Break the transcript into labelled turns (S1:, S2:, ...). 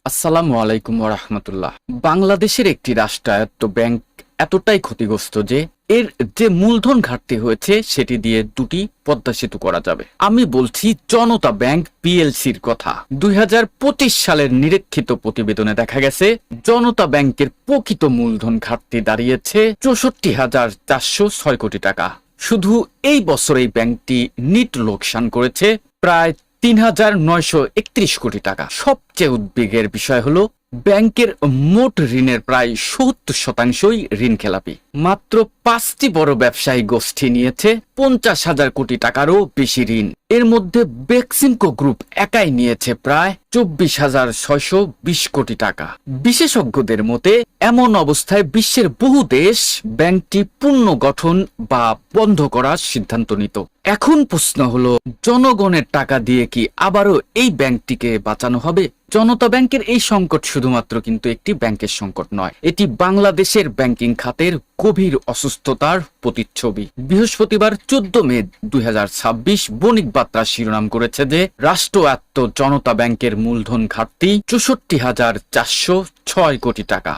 S1: আসসালামু আলাইকুম ওয়া রাহমাতুল্লাহ। বাংলাদেশের একটি রাষ্ট্রায়ত্ত ব্যাংক এতটাই ক্ষতিগ্রস্ত যে এর যে মূলধন ঘাটতি হয়েছে সেটি দিয়ে দুটি পদ্মা সেতু করা যাবে। আমি বলছি জনতা ব্যাংক পিএলসির কথা। 2025 সালের নিরীক্ষিত প্রতিবেদনে দেখা গেছে জনতা ব্যাংকের প্রকৃত মূলধন ঘাটতি দাঁড়িয়েছে 64,406 কোটি টাকা। শুধু এই বছর এই ব্যাংকটি নিট লোকসান করেছে প্রায় 3,931 কোটি টাকা। সবচেয়ে উদ্বেগের বিষয় হলো ব্যাংকের মোট ঋণের প্রায় 70%ই ঋণ খেলাপি। মাত্র 5টি বড় ব্যবসায়ী গোষ্ঠী নিয়েছে 50,000 কোটি টাকারও বেশি ঋণ। এর মধ্যে বেক্সিমকো গ্রুপ একাই নিয়েছে প্রায় 24,620 কোটি টাকা। বিশেষজ্ঞদের মতে এমন অবস্থায় বিশ্বের বহু দেশ ব্যাংকটি পুনর্গঠন বা বন্ধ করার সিদ্ধান্ত নিত। এখন প্রশ্ন হলো, জনগণের টাকা দিয়ে কি আবারও এই ব্যাংকটিকে বাঁচানো হবে? জনতা ব্যাংকের এই সংকট শুধুমাত্র কিন্তু একটি ব্যাংকের সংকট নয়, এটি বাংলাদেশের ব্যাংকিং খাতের গভীর অসুস্থতার প্রতিচ্ছবি। বৃহস্পতিবার 14 মে 2026 বণিক বার্তা শিরোনাম করেছে যে রাষ্ট্রায়ত্ত জনতা ব্যাংকের মূলধন ঘাটতি 64,406 কোটি টাকা।